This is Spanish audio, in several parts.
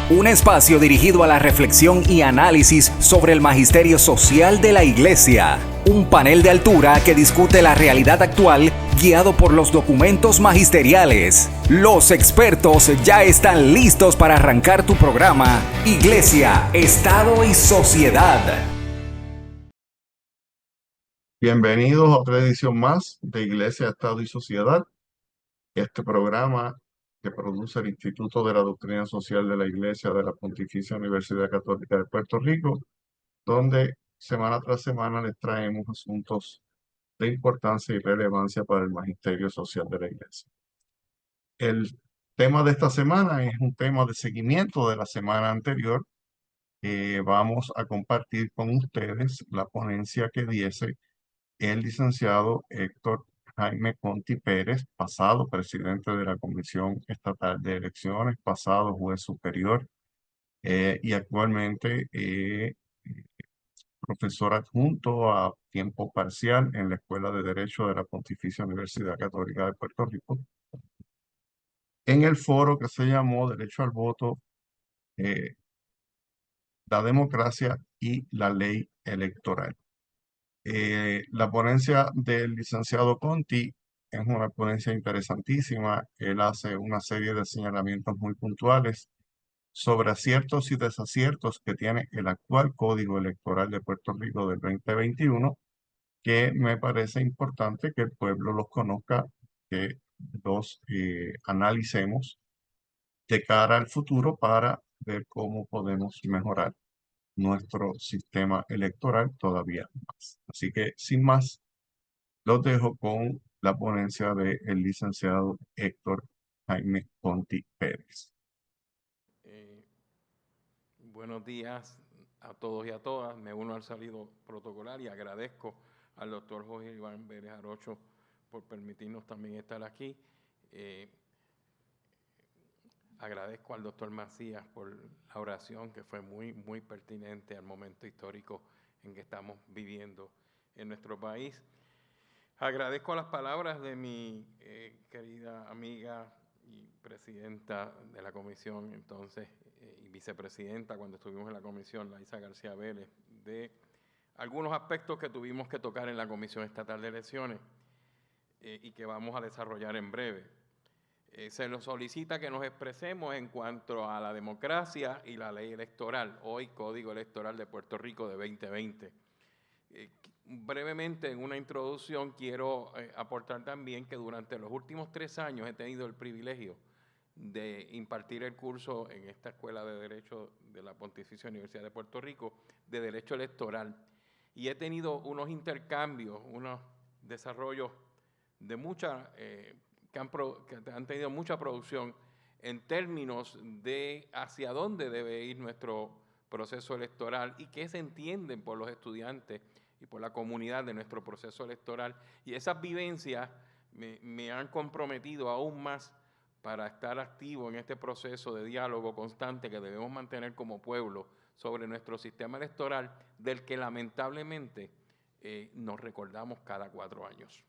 Un espacio dirigido a la reflexión y análisis sobre el magisterio social de la Iglesia. Un panel de altura que discute la realidad actual guiado por los documentos magisteriales. Los expertos ya están listos para arrancar tu programa Iglesia, Estado y Sociedad. Bienvenidos a otra edición más de Iglesia, Estado y Sociedad. Este programa que produce el Instituto de la Doctrina Social de la Iglesia de la Pontificia Universidad Católica de Puerto Rico, donde semana tras semana les traemos asuntos de importancia y relevancia para el magisterio social de la Iglesia. El tema de esta semana es un tema de seguimiento de la semana anterior. Vamos a compartir con ustedes la ponencia que diese el licenciado Héctor Jaime Conti Pérez, pasado presidente de la Comisión Estatal de Elecciones, pasado juez superior y actualmente profesor adjunto a tiempo parcial en la Escuela de Derecho de la Pontificia Universidad Católica de Puerto Rico, en el foro que se llamó Derecho al Voto, la democracia y la ley electoral. La ponencia del licenciado Conti es una ponencia interesantísima. Él hace una serie de señalamientos muy puntuales sobre aciertos y desaciertos que tiene el actual Código Electoral de Puerto Rico del 2021, que me parece importante que el pueblo los conozca, que los analicemos de cara al futuro para ver cómo podemos mejorar nuestro sistema electoral todavía más. Así que, sin más, los dejo con la ponencia del licenciado Héctor Jaime Conti Pérez. Buenos días a todos y a todas. Me uno al saludo protocolar y agradezco al doctor Jorge Iván Vélez Arocho por permitirnos también estar aquí. Agradezco al doctor Macías por la oración que fue muy pertinente al momento histórico en que estamos viviendo en nuestro país. Agradezco las palabras de mi querida amiga y presidenta de la comisión, entonces, y vicepresidenta cuando estuvimos en la comisión, Laisa García Vélez, de algunos aspectos que tuvimos que tocar en la Comisión Estatal de Elecciones y que vamos a desarrollar en breve. Se nos solicita que nos expresemos en cuanto a la democracia y la ley electoral, hoy Código Electoral de Puerto Rico de 2020. Brevemente, en una introducción, quiero aportar también que durante los últimos 3 años he tenido el privilegio de impartir el curso en esta Escuela de Derecho de la Pontificia Universidad de Puerto Rico de Derecho Electoral, y he tenido unos intercambios, unos desarrollos de que han tenido mucha producción en términos de hacia dónde debe ir nuestro proceso electoral y qué se entienden por los estudiantes y por la comunidad de nuestro proceso electoral. Y esas vivencias me han comprometido aún más para estar activo en este proceso de diálogo constante que debemos mantener como pueblo sobre nuestro sistema electoral, del que lamentablemente nos recordamos cada 4 años.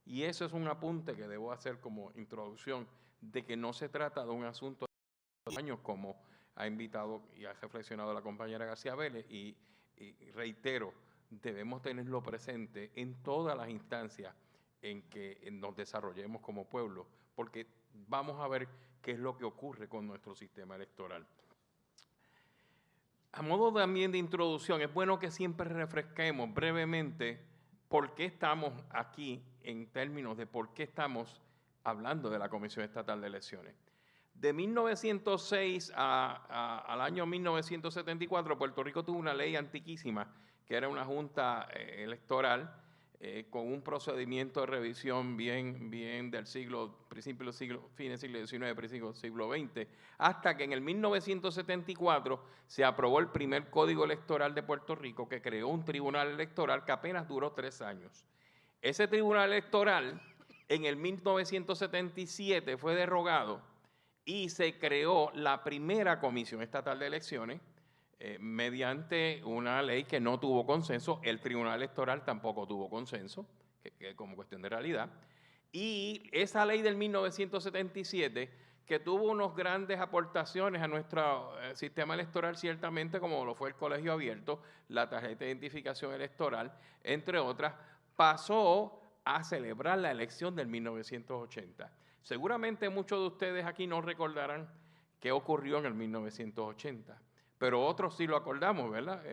Y eso es un apunte que debo hacer como introducción, de que no se trata de un asunto de años, como ha invitado y ha reflexionado la compañera García Vélez, y reitero, debemos tenerlo presente en todas las instancias en que nos desarrollemos como pueblo, porque vamos a ver qué es lo que ocurre con nuestro sistema electoral. A modo también de introducción, es bueno que siempre refresquemos brevemente por qué estamos aquí en términos de por qué estamos hablando de la Comisión Estatal de Elecciones. De 1906 al año 1974, Puerto Rico tuvo una ley antiquísima, que era una junta electoral con un procedimiento de revisión bien del principio del siglo, fines del siglo XIX, principio del siglo XX, hasta que en el 1974 se aprobó el primer Código Electoral de Puerto Rico, que creó un tribunal electoral que apenas duró 3 años. Ese tribunal electoral en el 1977 fue derogado y se creó la primera Comisión Estatal de Elecciones mediante una ley que no tuvo consenso. El Tribunal Electoral tampoco tuvo consenso, que como cuestión de realidad. Y esa ley del 1977, que tuvo unas grandes aportaciones a nuestro sistema electoral, ciertamente, como lo fue el colegio abierto, la tarjeta de identificación electoral, entre otras, pasó a celebrar la elección del 1980. Seguramente muchos de ustedes aquí no recordarán qué ocurrió en el 1980, pero otros sí lo acordamos, ¿verdad?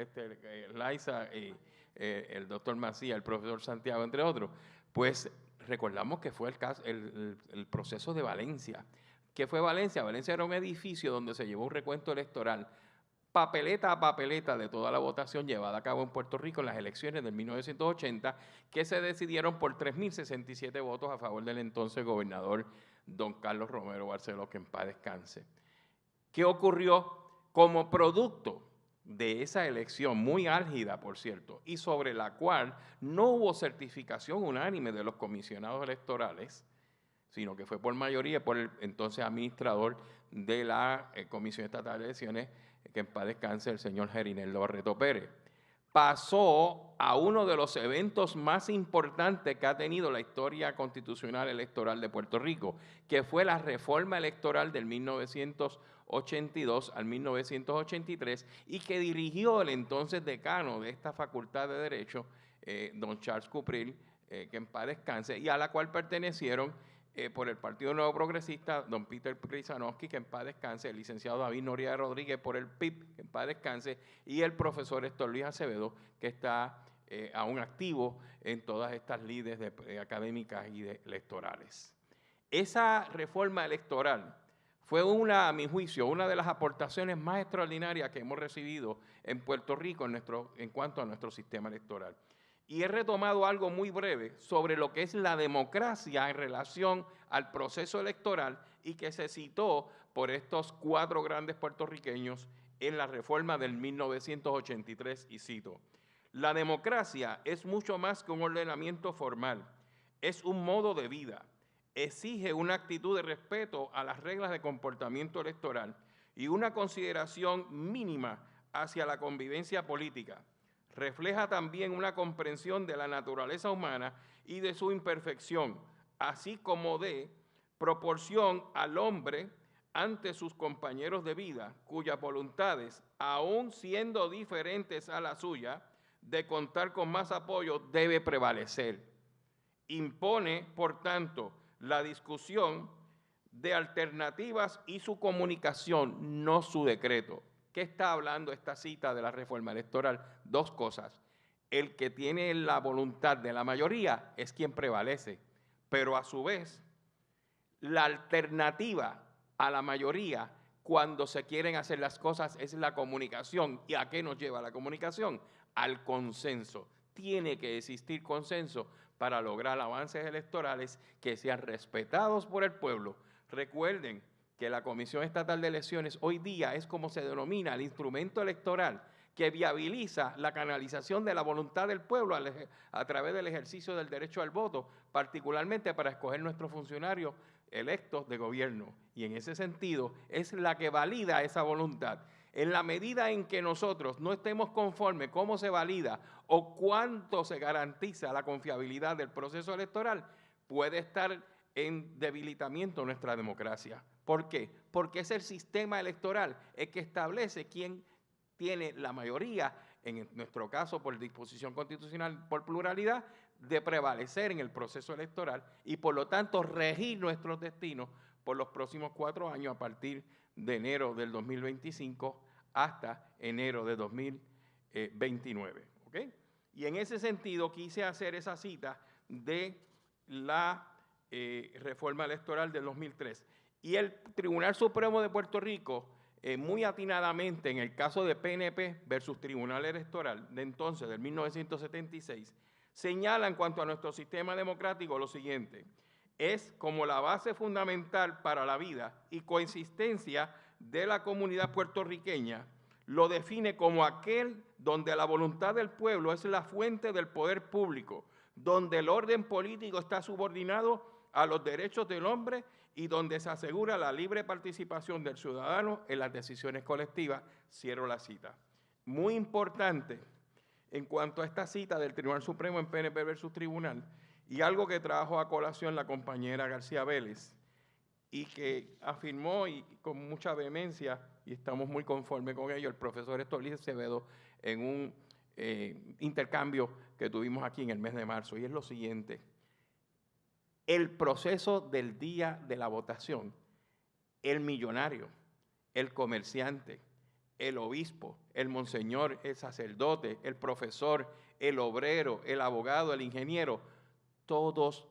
Liza y el doctor Macías, el profesor Santiago, entre otros. Pues recordamos que fue el proceso de Valencia. ¿Qué fue Valencia? Valencia era un edificio donde se llevó un recuento electoral, papeleta a papeleta de toda la votación llevada a cabo en Puerto Rico en las elecciones del 1980, que se decidieron por 3.067 votos a favor del entonces gobernador don Carlos Romero Barceló, que en paz descanse. ¿Qué ocurrió como producto de esa elección, muy álgida, por cierto, y sobre la cual no hubo certificación unánime de los comisionados electorales, sino que fue por mayoría por el entonces administrador de la Comisión Estatal de Elecciones, que en paz descanse, el señor Gerineldo Barreto Pérez? Pasó a uno de los eventos más importantes que ha tenido la historia constitucional electoral de Puerto Rico, que fue la reforma electoral del 1982 al 1983, y que dirigió el entonces decano de esta Facultad de Derecho, don Charles Cupril, que en paz descanse, y a la cual pertenecieron por el Partido Nuevo Progresista, don Peter Krisanowski, que en paz descanse, el licenciado David Noriega Rodríguez por el PIB, que en paz descanse, y el profesor Héctor Luis Acevedo, que está aún activo en todas estas lides académicas y electorales. Esa reforma electoral fue a mi juicio, una de las aportaciones más extraordinarias que hemos recibido en Puerto Rico en cuanto a nuestro sistema electoral. Y he retomado algo muy breve sobre lo que es la democracia en relación al proceso electoral y que se citó por estos 4 grandes puertorriqueños en la reforma del 1983, y cito: la democracia es mucho más que un ordenamiento formal, es un modo de vida, exige una actitud de respeto a las reglas de comportamiento electoral y una consideración mínima hacia la convivencia política. Refleja también una comprensión de la naturaleza humana y de su imperfección, así como de proporción al hombre ante sus compañeros de vida, cuyas voluntades, aun siendo diferentes a la suya, de contar con más apoyo, debe prevalecer. Impone, por tanto, la discusión de alternativas y su comunicación, no su decreto. ¿Qué está hablando esta cita de la reforma electoral? 2 cosas. El que tiene la voluntad de la mayoría es quien prevalece, pero a su vez, la alternativa a la mayoría cuando se quieren hacer las cosas es la comunicación. ¿Y a qué nos lleva la comunicación? Al consenso. Tiene que existir consenso para lograr avances electorales que sean respetados por el pueblo. Recuerden que la Comisión Estatal de Elecciones hoy día es como se denomina el instrumento electoral que viabiliza la canalización de la voluntad del pueblo a través del ejercicio del derecho al voto, particularmente para escoger nuestros funcionarios electos de gobierno. Y en ese sentido es la que valida esa voluntad. En la medida en que nosotros no estemos conformes cómo se valida o cuánto se garantiza la confiabilidad del proceso electoral, puede estar en debilitamiento nuestra democracia. ¿Por qué? Porque es el sistema electoral el que establece quién tiene la mayoría, en nuestro caso por disposición constitucional, por pluralidad, de prevalecer en el proceso electoral y por lo tanto regir nuestros destinos por los próximos 4 años a partir de enero del 2025 hasta enero de 2029. ¿Okay? Y en ese sentido quise hacer esa cita de la reforma electoral del 2003. Y el Tribunal Supremo de Puerto Rico, muy atinadamente en el caso de PNP versus Tribunal Electoral de entonces, del 1976, señala en cuanto a nuestro sistema democrático lo siguiente: es como la base fundamental para la vida y coexistencia de la comunidad puertorriqueña, lo define como aquel donde la voluntad del pueblo es la fuente del poder público, donde el orden político está subordinado a los derechos del hombre y donde se asegura la libre participación del ciudadano en las decisiones colectivas. Cierro la cita. Muy importante en cuanto a esta cita del Tribunal Supremo en PNP versus Tribunal, y algo que trajo a colación la compañera García Vélez, y que afirmó y con mucha vehemencia, y estamos muy conformes con ello, el profesor Héctor Luis Acevedo en un intercambio que tuvimos aquí en el mes de marzo, y es lo siguiente: el proceso del día de la votación, el millonario, el comerciante, el obispo, el monseñor, el sacerdote, el profesor, el obrero, el abogado, el ingeniero, todos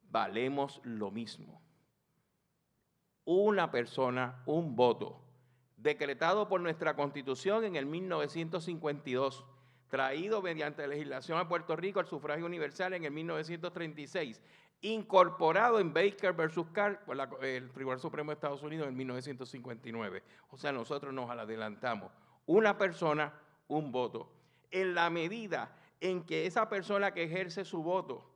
valemos lo mismo. Una persona, un voto, decretado por nuestra Constitución en el 1952, traído mediante legislación a Puerto Rico al sufragio universal en el 1936, incorporado en Baker versus Carr por el Tribunal Supremo de Estados Unidos en 1959. O sea, nosotros nos adelantamos. Una persona, un voto. En la medida en que esa persona que ejerce su voto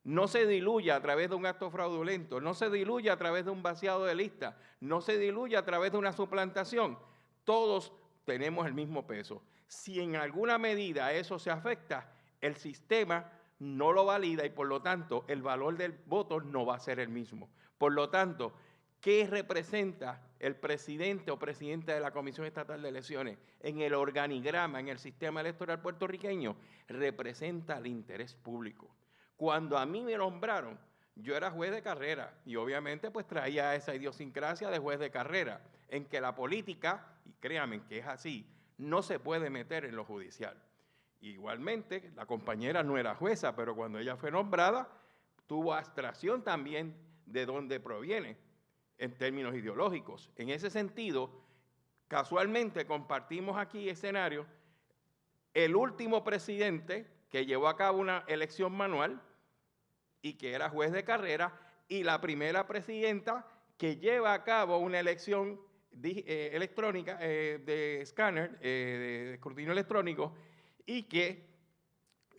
no se diluye a través de un acto fraudulento, no se diluye a través de un vaciado de lista, no se diluye a través de una suplantación, todos tenemos el mismo peso. Si en alguna medida eso se afecta, el sistema no lo valida y por lo tanto el valor del voto no va a ser el mismo. Por lo tanto, ¿qué representa el presidente o presidenta de la Comisión Estatal de Elecciones en el organigrama, en el sistema electoral puertorriqueño? Representa el interés público. Cuando a mí me nombraron, yo era juez de carrera y obviamente pues traía esa idiosincrasia de juez de carrera, en que la política, y créanme que es así, no se puede meter en lo judicial. Igualmente, la compañera no era jueza, pero cuando ella fue nombrada, tuvo abstracción también de dónde proviene en términos ideológicos. En ese sentido, casualmente compartimos aquí escenario, el último presidente que llevó a cabo una elección manual y que era juez de carrera, y la primera presidenta que lleva a cabo una elección electrónica de escáner, de escrutinio electrónico, y que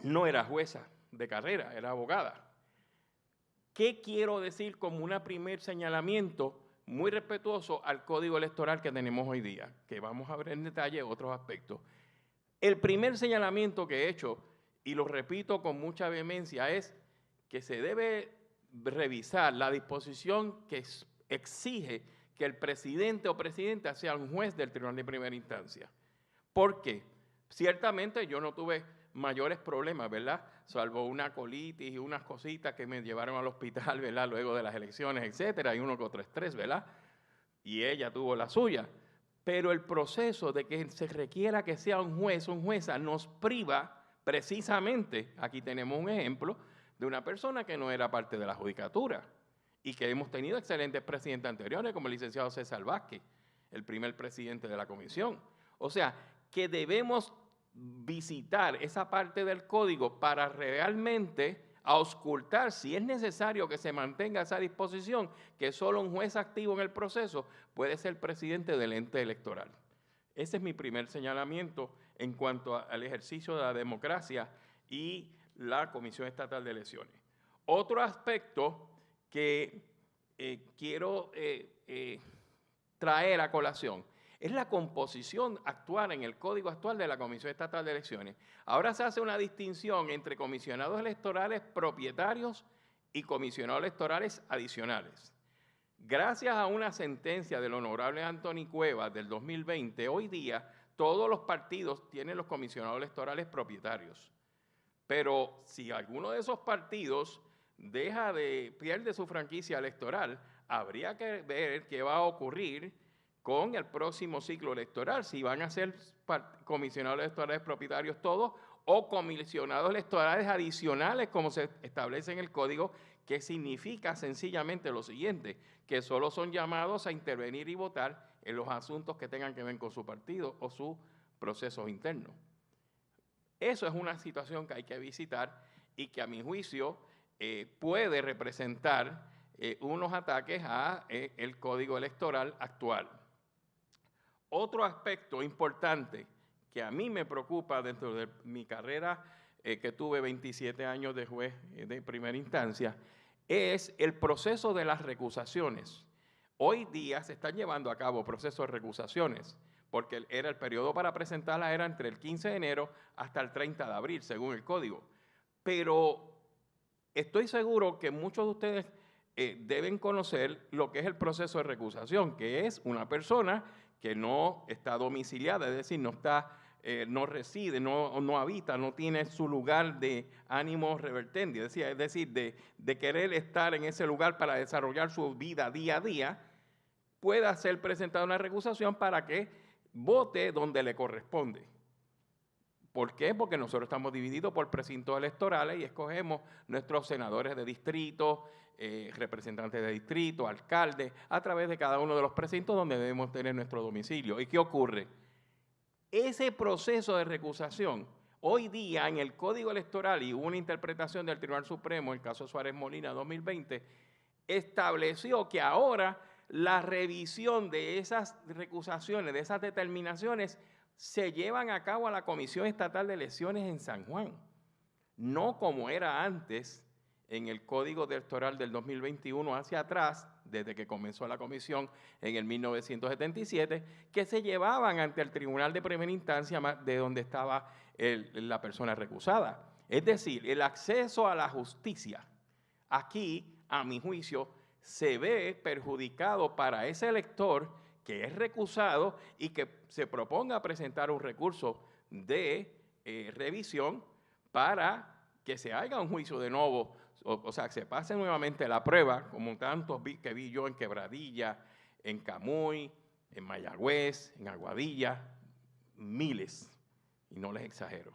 no era jueza de carrera, era abogada. ¿Qué quiero decir como un primer señalamiento muy respetuoso al código electoral que tenemos hoy día? Que vamos a ver en detalle otros aspectos. El primer señalamiento que he hecho, y lo repito con mucha vehemencia, es que se debe revisar la disposición que exige que el presidente o presidenta sea un juez del tribunal de primera instancia. ¿Por qué? Ciertamente yo no tuve mayores problemas, ¿verdad? Salvo una colitis y unas cositas que me llevaron al hospital, ¿verdad? Luego de las elecciones, etcétera, y uno que otro estrés, ¿verdad? Y ella tuvo la suya. Pero el proceso de que se requiera que sea un juez o una jueza nos priva precisamente, aquí tenemos un ejemplo, de una persona que no era parte de la judicatura y que hemos tenido excelentes presidentes anteriores, como el licenciado César Vázquez, el primer presidente de la comisión. O sea, que debemos visitar esa parte del código para realmente auscultar si es necesario que se mantenga esa disposición, que solo un juez activo en el proceso puede ser presidente del ente electoral. Ese es mi primer señalamiento en cuanto al ejercicio de la democracia y la Comisión Estatal de Elecciones. Otro aspecto que quiero traer a colación es la composición actual en el código actual de la Comisión Estatal de Elecciones. Ahora se hace una distinción entre comisionados electorales propietarios y comisionados electorales adicionales. Gracias a una sentencia del honorable Anthony Cuevas del 2020, hoy día todos los partidos tienen los comisionados electorales propietarios. Pero si alguno de esos partidos pierde su franquicia electoral, habría que ver qué va a ocurrir con el próximo ciclo electoral, si van a ser comisionados electorales propietarios todos o comisionados electorales adicionales, como se establece en el código, que significa sencillamente lo siguiente, que solo son llamados a intervenir y votar en los asuntos que tengan que ver con su partido o sus procesos internos. Eso es una situación que hay que visitar y que a mi juicio puede representar unos ataques al código electoral actual. Otro aspecto importante que a mí me preocupa dentro de mi carrera, que tuve 27 años de juez de primera instancia, es el proceso de las recusaciones. Hoy día se están llevando a cabo procesos de recusaciones, porque era el periodo para presentarla era entre el 15 de enero hasta el 30 de abril, según el código. Pero estoy seguro que muchos de ustedes deben conocer lo que es el proceso de recusación, que es una persona que no está domiciliada, es decir, no está, no reside, no habita, no tiene su lugar de ánimo revertendi, es decir, de querer estar en ese lugar para desarrollar su vida día a día, pueda ser presentada una recusación para que vote donde le corresponde. ¿Por qué? Porque nosotros estamos divididos por precintos electorales y escogemos nuestros senadores de distrito, representantes de distrito, alcaldes, a través de cada uno de los precintos donde debemos tener nuestro domicilio. ¿Y qué ocurre? Ese proceso de recusación, hoy día en el Código Electoral, y hubo una interpretación del Tribunal Supremo, el caso Suárez Molina 2020, estableció que ahora la revisión de esas recusaciones, de esas determinaciones, se llevan a cabo a la Comisión Estatal de Elecciones en San Juan, no como era antes en el Código Electoral del 2021 hacia atrás, desde que comenzó la comisión en el 1977, que se llevaban ante el Tribunal de Primera Instancia de donde estaba la persona recusada. Es decir, el acceso a la justicia aquí, a mi juicio, se ve perjudicado para ese elector que es recusado y que se proponga presentar un recurso de revisión para que se haga un juicio de nuevo, o sea, que se pase nuevamente la prueba, como tantos que vi yo en Quebradilla, en Camuy, en Mayagüez, en Aguadilla, miles, y no les exagero.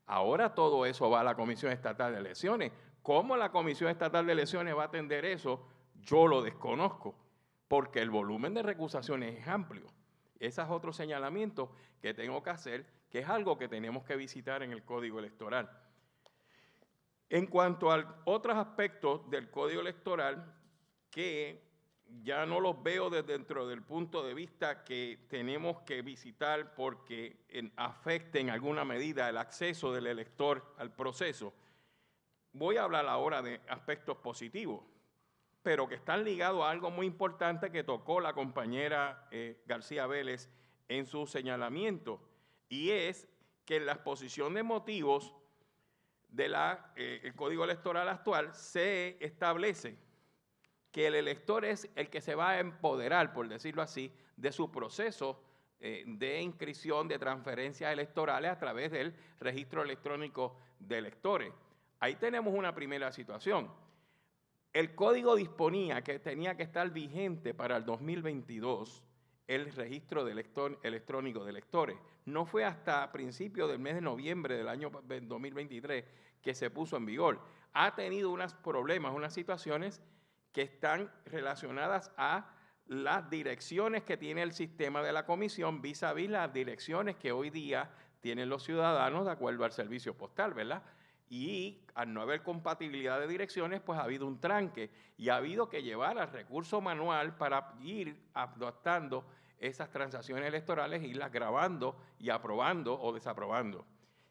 Ahora todo eso va a la Comisión Estatal de Elecciones. ¿Cómo la Comisión Estatal de Elecciones va a atender eso? Yo lo desconozco, porque el volumen de recusaciones es amplio. Ese es otro señalamiento que tengo que hacer, que es algo que tenemos que visitar en el Código Electoral. En cuanto a otros aspectos del Código Electoral, que ya no los veo desde dentro del punto de vista que tenemos que visitar porque afecten en alguna medida el acceso del elector al proceso, voy a hablar ahora de aspectos positivos, pero que están ligados a algo muy importante que tocó la compañera García Vélez en su señalamiento, y es que en la exposición de motivos del Código Electoral actual se establece que el elector es el que se va a empoderar, por decirlo así, de su proceso de inscripción de transferencias electorales a través del registro electrónico de electores. Ahí tenemos una primera situación. El código disponía que tenía que estar vigente para el 2022 el registro de electrónico de electores. No fue hasta principios del mes de noviembre del año 2023 que se puso en vigor. Ha tenido unos problemas, unas situaciones que están relacionadas a las direcciones que tiene el sistema de la comisión vis a vis las direcciones que hoy día tienen los ciudadanos de acuerdo al servicio postal, ¿verdad? Y al no haber compatibilidad de direcciones, pues ha habido un tranque y ha habido que llevar al recurso manual para ir adoptando esas transacciones electorales, irlas grabando y aprobando o desaprobando.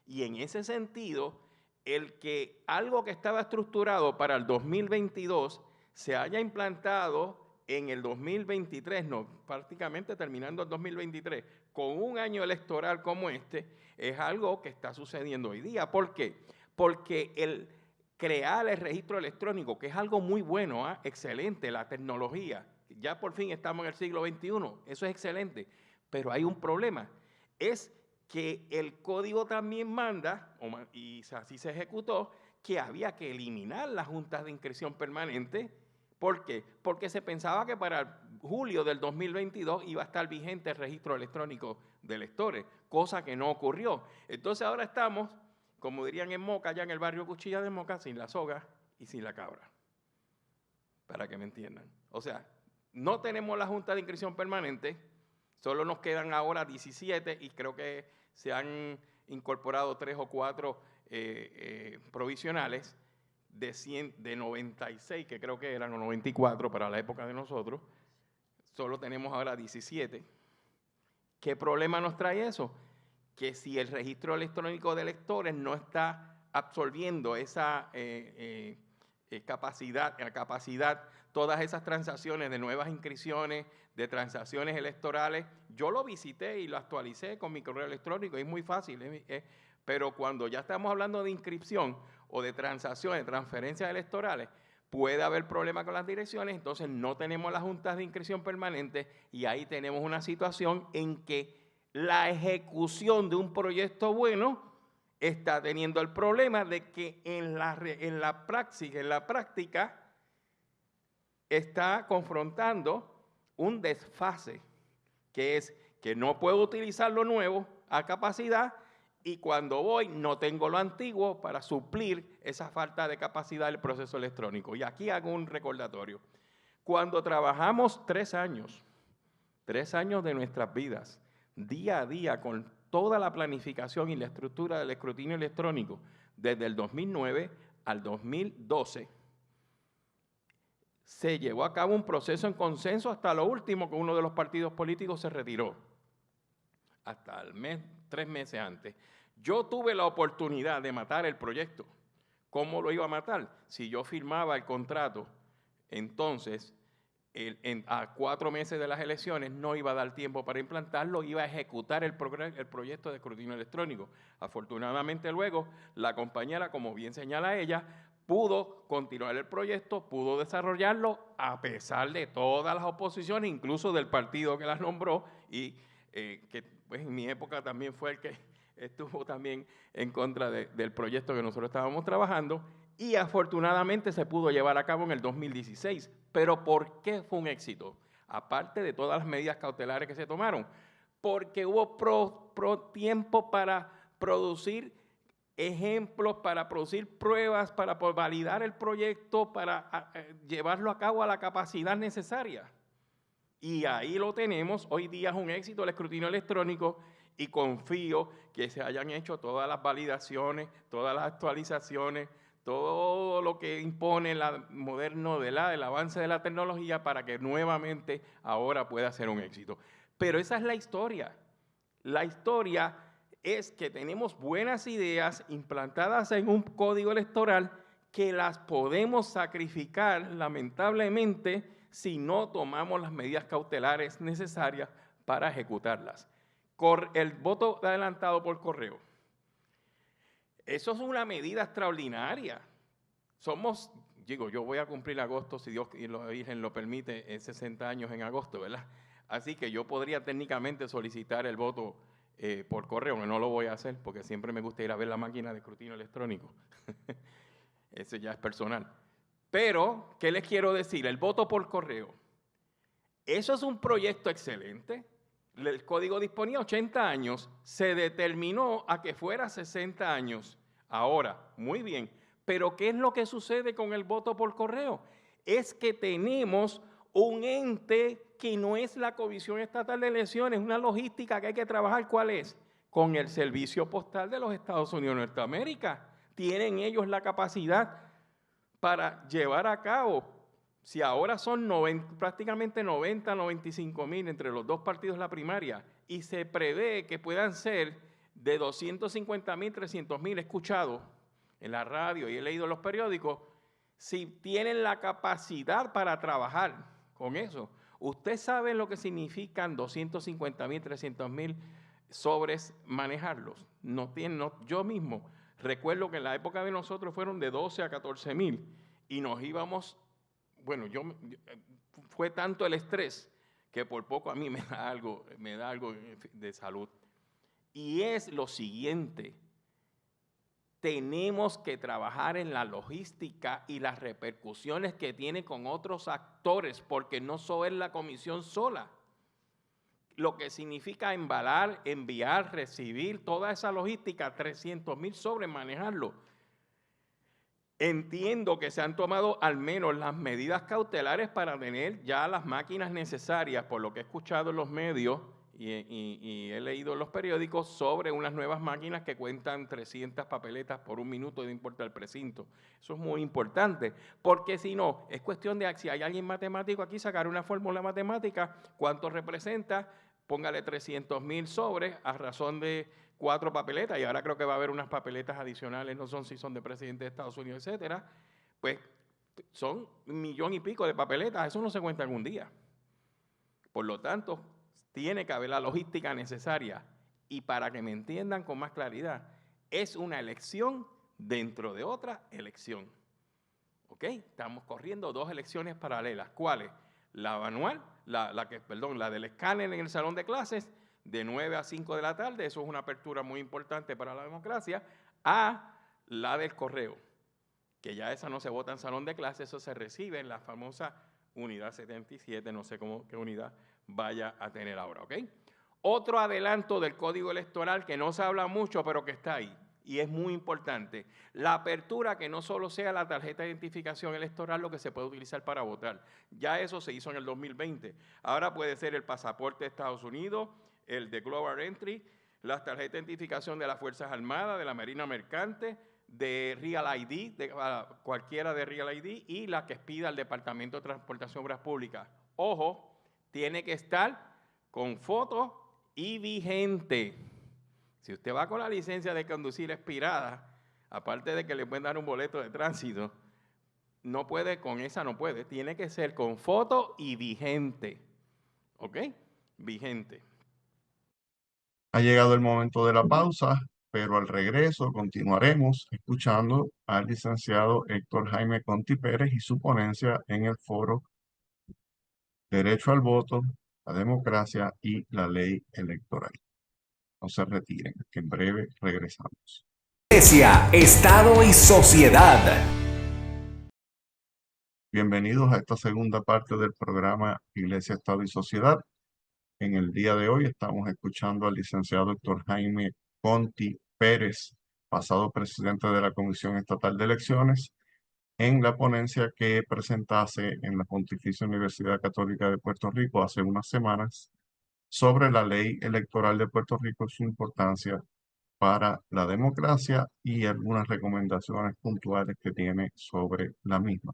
Y en ese sentido, el que algo que estaba estructurado para el 2022 se haya implantado en el 2023, no, prácticamente terminando el 2023, con un año electoral como este, es algo que está sucediendo hoy día. ¿Por qué? Porque el crear el registro electrónico, que es algo muy bueno, excelente, la tecnología, ya por fin estamos en el siglo XXI, eso es excelente, pero hay un problema, es que el código también manda, y así se ejecutó, que había que eliminar las juntas de inscripción permanente. ¿Por qué? Porque se pensaba que para julio del 2022 iba a estar vigente el registro electrónico de electores, cosa que no ocurrió. Entonces ahora estamos, como dirían en Moca, allá en el barrio Cuchilla de Moca, sin la soga y sin la cabra, para que me entiendan. O sea, no tenemos la junta de inscripción permanente, solo nos quedan ahora 17 y creo que se han incorporado 3 o 4 provisionales de 96, que creo que eran, o 94 para la época de nosotros. Solo tenemos ahora 17. ¿Qué problema nos trae eso? Que si el registro electrónico de electores no está absorbiendo esa capacidad, todas esas transacciones de nuevas inscripciones, de transacciones electorales, yo lo visité y lo actualicé con mi correo electrónico, es muy fácil, pero cuando ya estamos hablando de inscripción o de transacciones, de transferencias electorales, puede haber problemas con las direcciones, entonces no tenemos las juntas de inscripción permanente y ahí tenemos una situación en que la ejecución de un proyecto bueno está teniendo el problema de que en la práctica está confrontando un desfase, que es que no puedo utilizar lo nuevo a capacidad y cuando voy no tengo lo antiguo para suplir esa falta de capacidad del proceso electrónico. Y aquí hago un recordatorio. Cuando trabajamos 3 años de nuestras vidas, día a día, con toda la planificación y la estructura del escrutinio electrónico, desde el 2009 al 2012, se llevó a cabo un proceso en consenso hasta lo último que uno de los partidos políticos se retiró, hasta el 3 meses antes. Yo tuve la oportunidad de matar el proyecto. ¿Cómo lo iba a matar? Si yo firmaba el contrato, entonces a 4 meses de las elecciones no iba a dar tiempo para implantarlo, iba a ejecutar el proyecto de escrutinio electrónico. Afortunadamente luego la compañera, como bien señala ella, pudo continuar el proyecto, pudo desarrollarlo a pesar de todas las oposiciones, incluso del partido que las nombró y que pues, en mi época también fue el que estuvo también en contra del proyecto que nosotros estábamos trabajando, y afortunadamente se pudo llevar a cabo en el 2016. ¿Pero por qué fue un éxito? Aparte de todas las medidas cautelares que se tomaron, porque hubo tiempo para producir ejemplos, para producir pruebas, para validar el proyecto, para llevarlo a cabo a la capacidad necesaria. Y ahí lo tenemos. Hoy día es un éxito el escrutinio electrónico y confío que se hayan hecho todas las validaciones, todas las actualizaciones, todo lo que impone el avance de la tecnología para que nuevamente ahora pueda ser un éxito. Pero esa es la historia. La historia es que tenemos buenas ideas implantadas en un código electoral que las podemos sacrificar, lamentablemente, si no tomamos las medidas cautelares necesarias para ejecutarlas. El voto adelantado por correo. Eso es una medida extraordinaria. Yo voy a cumplir agosto, si Dios y la Virgen lo permite, 60 años en agosto, ¿verdad? Así que yo podría técnicamente solicitar el voto por correo, que no lo voy a hacer porque siempre me gusta ir a ver la máquina de escrutinio electrónico. Ese ya es personal. Pero, ¿qué les quiero decir? El voto por correo. Eso es un proyecto excelente. El código disponía 80 años, se determinó a que fuera 60 años. Ahora, muy bien, pero ¿qué es lo que sucede con el voto por correo? Es que tenemos un ente que no es la Comisión Estatal de Elecciones, una logística que hay que trabajar. ¿Cuál es? Con el Servicio Postal de los Estados Unidos de Norteamérica. Tienen ellos la capacidad para llevar a cabo. Si ahora son prácticamente 90, 95 mil entre los dos partidos la primaria y se prevé que puedan ser de 250 mil, 300 mil escuchados en la radio y he leído en los periódicos, si tienen la capacidad para trabajar con eso. ¿Usted sabe lo que significan 250 mil, 300 mil sobres manejarlos? Yo mismo recuerdo que en la época de nosotros fueron de 12 a 14 mil y nos íbamos. Bueno, fue tanto el estrés que por poco a mí me da algo de salud. Y es lo siguiente, tenemos que trabajar en la logística y las repercusiones que tiene con otros actores, porque no solo es la comisión sola. Lo que significa embalar, enviar, recibir, toda esa logística, 300 mil sobres, manejarlo. Entiendo que se han tomado al menos las medidas cautelares para tener ya las máquinas necesarias, por lo que he escuchado en los medios y he leído en los periódicos sobre unas nuevas máquinas que cuentan 300 papeletas por un minuto, no importa el precinto. Eso es muy importante, porque si no, es cuestión de, si hay alguien matemático aquí, sacar una fórmula matemática, cuánto representa, póngale 300 mil sobres a razón de 4 papeletas, y ahora creo que va a haber unas papeletas adicionales, no son si son de presidente de Estados Unidos, etcétera, pues son 1 millón y pico de papeletas, eso no se cuenta en un día. Por lo tanto, tiene que haber la logística necesaria, y para que me entiendan con más claridad, es una elección dentro de otra elección. ¿Ok? Estamos corriendo 2 elecciones paralelas. ¿Cuáles? La manual, la del escáner en el salón de clases, de 9 a 5 de la tarde, eso es una apertura muy importante para la democracia, a la del correo, que ya esa no se vota en salón de clases, eso se recibe en la famosa unidad 77, no sé qué unidad vaya a tener ahora, ¿ok? Otro adelanto del código electoral que no se habla mucho, pero que está ahí, y es muy importante, la apertura que no solo sea la tarjeta de identificación electoral lo que se puede utilizar para votar. Ya eso se hizo en el 2020. Ahora puede ser el pasaporte de Estados Unidos, el de Global Entry, las tarjetas de identificación de las Fuerzas Armadas, de la Marina Mercante, de Real ID, cualquiera de Real ID, y la que expida el Departamento de Transportación Obras Públicas. Ojo, tiene que estar con foto y vigente. Si usted va con la licencia de conducir expirada, aparte de que le pueden dar un boleto de tránsito, no puede, con esa no puede, tiene que ser con foto y vigente. ¿Ok? Vigente. Ha llegado el momento de la pausa, pero al regreso continuaremos escuchando al licenciado Héctor Jaime Conti Pérez y su ponencia en el foro Derecho al Voto, la Democracia y la Ley Electoral. No se retiren, que en breve regresamos. Iglesia, Estado y Sociedad. Bienvenidos a esta segunda parte del programa Iglesia, Estado y Sociedad. En el día de hoy estamos escuchando al licenciado Héctor Jaime Conti Pérez, pasado presidente de la Comisión Estatal de Elecciones, en la ponencia que presentase en la Pontificia Universidad Católica de Puerto Rico hace unas semanas sobre la ley electoral de Puerto Rico y su importancia para la democracia y algunas recomendaciones puntuales que tiene sobre la misma.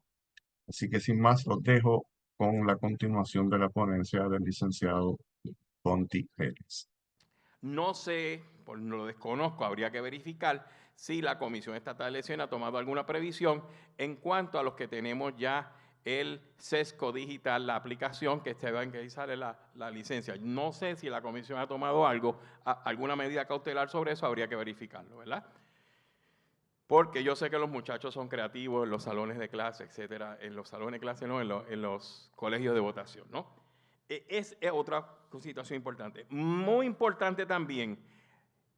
Así que sin más, los dejo con la continuación de la ponencia del licenciado Conti Pérez. No sé, no lo desconozco, habría que verificar si la Comisión Estatal de Elecciones ha tomado alguna previsión en cuanto a los que tenemos ya el sesco digital, la aplicación que sale la licencia. No sé si la Comisión ha tomado alguna medida cautelar sobre eso, habría que verificarlo, ¿verdad? Porque yo sé que los muchachos son creativos en los salones de clase, etcétera, en los salones de clase no, en los colegios de votación, ¿no? Es otra situación importante. Muy importante también,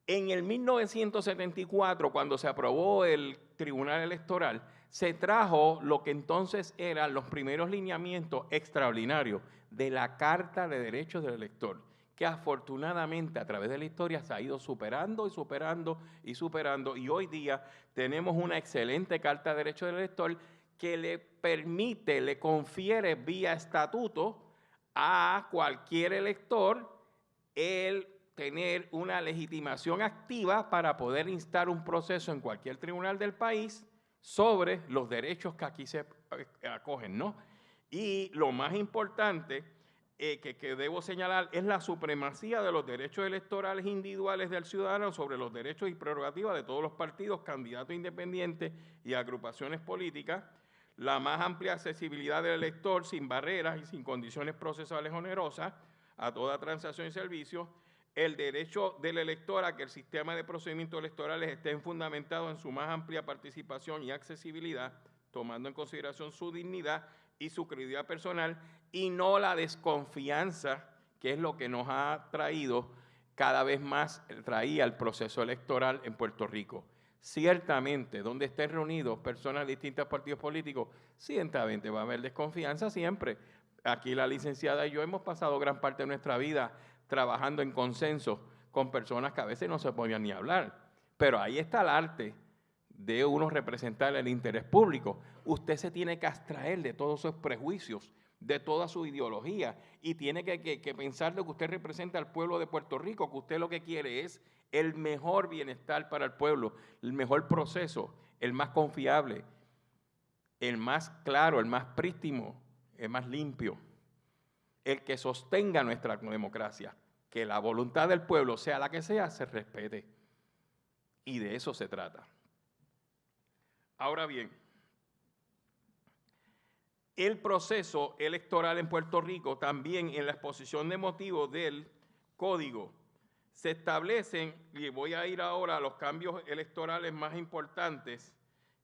en el 1974, cuando se aprobó el Tribunal Electoral, se trajo lo que entonces eran los primeros lineamientos extraordinarios de la Carta de Derechos del Elector, que afortunadamente a través de la historia se ha ido superando y superando y superando, y hoy día tenemos una excelente Carta de Derechos del Elector que le permite, le confiere vía estatuto a cualquier elector el tener una legitimación activa para poder instar un proceso en cualquier tribunal del país sobre los derechos que aquí se acogen, ¿no? Y lo más importante que debo señalar es la supremacía de los derechos electorales individuales del ciudadano sobre los derechos y prerrogativas de todos los partidos, candidatos independientes y agrupaciones políticas, la más amplia accesibilidad del elector sin barreras y sin condiciones procesales onerosas a toda transacción y servicio, el derecho del elector a que el sistema de procedimientos electorales esté fundamentado en su más amplia participación y accesibilidad, tomando en consideración su dignidad y su credibilidad personal, y no la desconfianza, que es lo que nos ha traído cada vez más, traía el proceso electoral en Puerto Rico. Ciertamente, donde estén reunidos personas de distintos partidos políticos, ciertamente va a haber desconfianza siempre. Aquí la licenciada y yo hemos pasado gran parte de nuestra vida trabajando en consenso con personas que a veces no se podían ni hablar. Pero ahí está el arte de uno representar el interés público. Usted se tiene que abstraer de todos esos prejuicios, de toda su ideología, y tiene que pensar lo que usted representa al pueblo de Puerto Rico, que usted lo que quiere es el mejor bienestar para el pueblo, el mejor proceso, el más confiable, el más claro, el más prístino, el más limpio, el que sostenga nuestra democracia, que la voluntad del pueblo, sea la que sea, se respete. Y de eso se trata. Ahora bien, el proceso electoral en Puerto Rico, también en la exposición de motivos del código, se establecen, y voy a ir ahora a los cambios electorales más importantes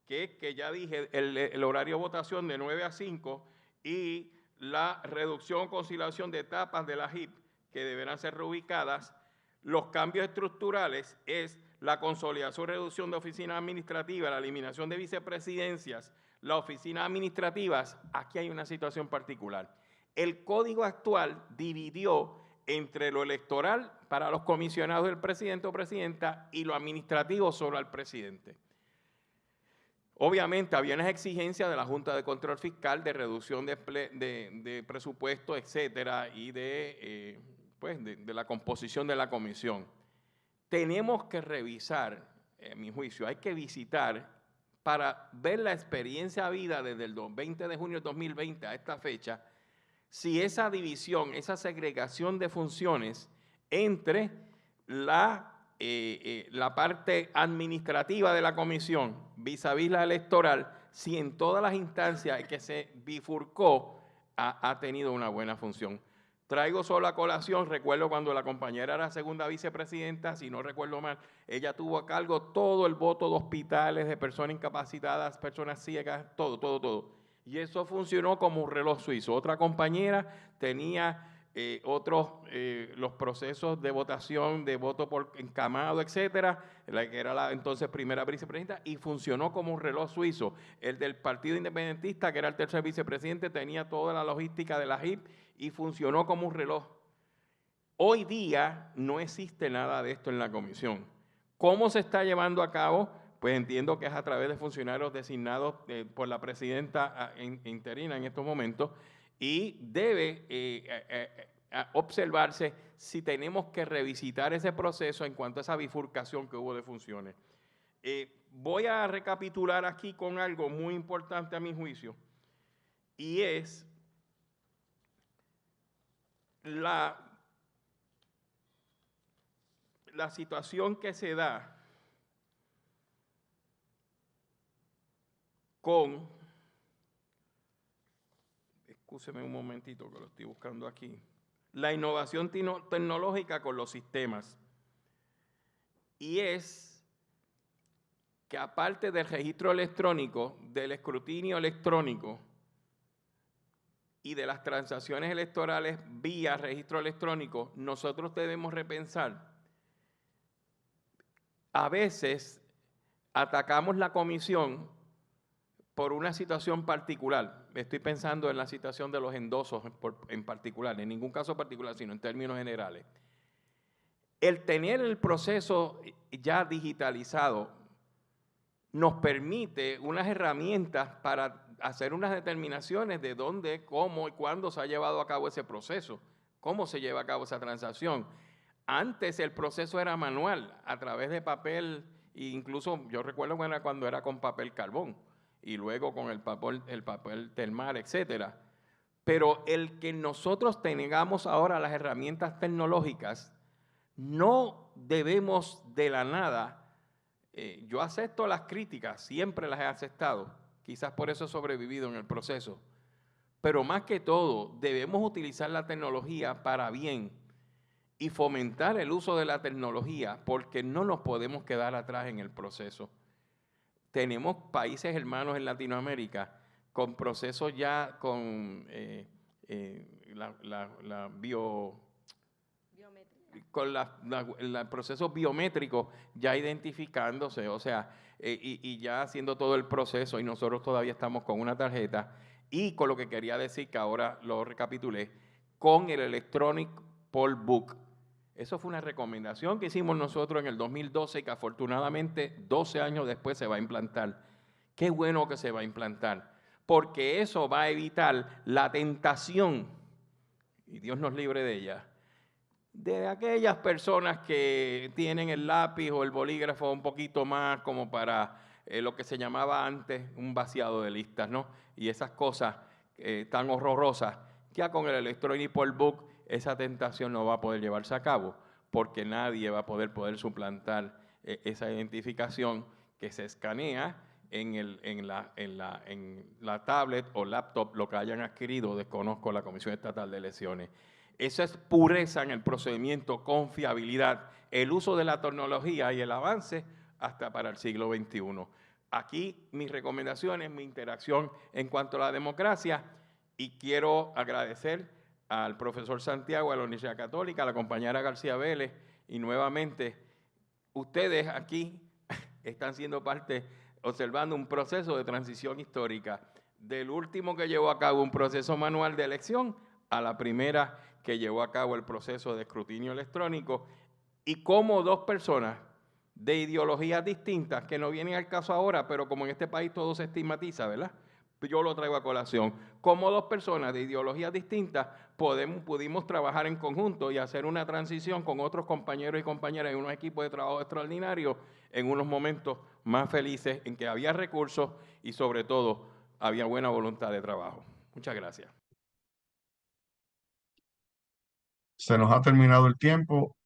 que ya dije, el horario de votación de 9 a 5 y la reducción o conciliación de etapas de la HIP que deberán ser reubicadas. Los cambios estructurales es la consolidación y reducción de oficinas administrativas, la eliminación de vicepresidencias, las oficinas administrativas. Aquí hay una situación particular. El código actual dividió entre lo electoral para los comisionados del presidente o presidenta y lo administrativo solo al presidente. Obviamente había unas exigencias de la Junta de Control Fiscal de reducción de presupuesto, etcétera, y de la composición de la comisión. Tenemos que revisar, en mi juicio, hay que visitar para ver la experiencia vida desde el 20 de junio de 2020 a esta fecha, si esa división, esa segregación de funciones entre la parte administrativa de la comisión vis a vis la electoral, si en todas las instancias que se bifurcó ha tenido una buena función. Traigo solo a colación, recuerdo cuando la compañera era segunda vicepresidenta, si no recuerdo mal, ella tuvo a cargo todo el voto de hospitales, de personas incapacitadas, personas ciegas, todo. Y eso funcionó como un reloj suizo. Otra compañera tenía los procesos de votación, de voto por encamado, etcétera, la que era la entonces primera vicepresidenta, y funcionó como un reloj suizo. El del Partido Independentista, que era el tercer vicepresidente, tenía toda la logística de la HIP y funcionó como un reloj. Hoy día no existe nada de esto en la comisión. ¿Cómo se está llevando a cabo? Pues entiendo que es a través de funcionarios designados por la presidenta interina en estos momentos, y debe observarse si tenemos que revisitar ese proceso en cuanto a esa bifurcación que hubo de funciones. Voy a recapitular aquí con algo muy importante a mi juicio, y es la situación que se da con, excúseme un momentito que lo estoy buscando aquí, la innovación tecnológica con los sistemas. Y es que aparte del registro electrónico, del escrutinio electrónico y de las transacciones electorales vía registro electrónico, nosotros debemos repensar. A veces atacamos la comisión por una situación particular. Estoy pensando en la situación de los endosos en particular, en ningún caso particular, sino en términos generales. El tener el proceso ya digitalizado nos permite unas herramientas para hacer unas determinaciones de dónde, cómo y cuándo se ha llevado a cabo ese proceso, cómo se lleva a cabo esa transacción. Antes el proceso era manual, a través de papel, e incluso yo recuerdo cuando era con papel carbón, y luego con el papel termal, etcétera. Pero el que nosotros tengamos ahora las herramientas tecnológicas, no debemos de la nada. Yo acepto las críticas, siempre las he aceptado, quizás por eso he sobrevivido en el proceso, pero más que todo debemos utilizar la tecnología para bien y fomentar el uso de la tecnología, porque no nos podemos quedar atrás en el proceso. Tenemos países hermanos en Latinoamérica con procesos ya con procesos biométricos ya identificándose, o sea, y ya haciendo todo el proceso, y nosotros todavía estamos con una tarjeta. Y con lo que quería decir, que ahora lo recapitulé, con el Electronic Poll Book. Eso fue una recomendación que hicimos nosotros en el 2012 y que afortunadamente 12 años después se va a implantar. Qué bueno que se va a implantar, porque eso va a evitar la tentación, y Dios nos libre de ella, de aquellas personas que tienen el lápiz o el bolígrafo un poquito más como para lo que se llamaba antes un vaciado de listas, ¿no? Y esas cosas tan horrorosas, ya con el Electronic Poll Book esa tentación no va a poder llevarse a cabo, porque nadie va a poder suplantar esa identificación que se escanea en la tablet o laptop, lo que hayan adquirido, desconozco la Comisión Estatal de Elecciones. Eso es pureza en el procedimiento, confiabilidad, el uso de la tecnología y el avance hasta para el siglo XXI. Aquí mis recomendaciones, mi interacción en cuanto a la democracia, y quiero agradecer al profesor Santiago, a la Universidad Católica, a la compañera García Vélez, y nuevamente ustedes aquí están siendo parte, observando un proceso de transición histórica, del último que llevó a cabo un proceso manual de elección a la primera que llevó a cabo el proceso de escrutinio electrónico, y cómo dos personas de ideologías distintas, que no vienen al caso ahora, pero como en este país todo se estigmatiza, ¿verdad? Yo lo traigo a colación. Como dos personas de ideologías distintas pudimos trabajar en conjunto y hacer una transición con otros compañeros y compañeras en unos equipos de trabajo extraordinarios en unos momentos más felices en que había recursos y sobre todo había buena voluntad de trabajo. Muchas gracias. Se nos ha terminado el tiempo.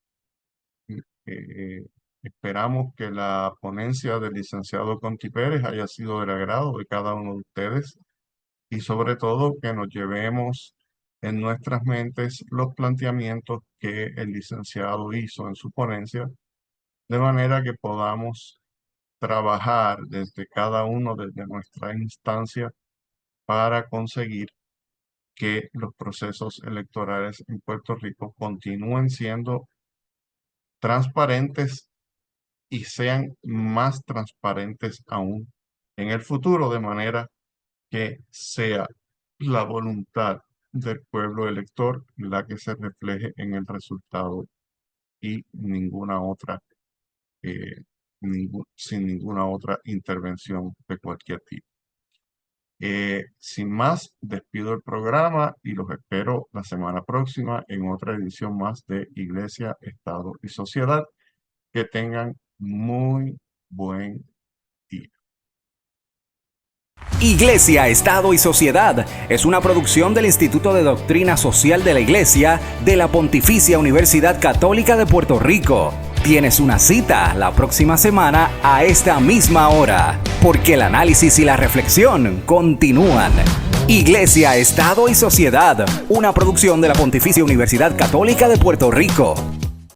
Esperamos que la ponencia del licenciado Conti Pérez haya sido del agrado de cada uno de ustedes y sobre todo que nos llevemos en nuestras mentes los planteamientos que el licenciado hizo en su ponencia, de manera que podamos trabajar desde cada uno, desde nuestra instancia, para conseguir que los procesos electorales en Puerto Rico continúen siendo transparentes y sean más transparentes aún en el futuro, de manera que sea la voluntad del pueblo elector la que se refleje en el resultado y ninguna otra, sin ninguna otra intervención de cualquier tipo. Sin más, despido el programa y los espero la semana próxima en otra edición más de Iglesia, Estado y Sociedad. Que tengan muy buen día. Iglesia, Estado y Sociedad es una producción del Instituto de Doctrina Social de la Iglesia de la Pontificia Universidad Católica de Puerto Rico. Tienes una cita la próxima semana a esta misma hora, porque el análisis y la reflexión continúan. Iglesia, Estado y Sociedad, una producción de la Pontificia Universidad Católica de Puerto Rico.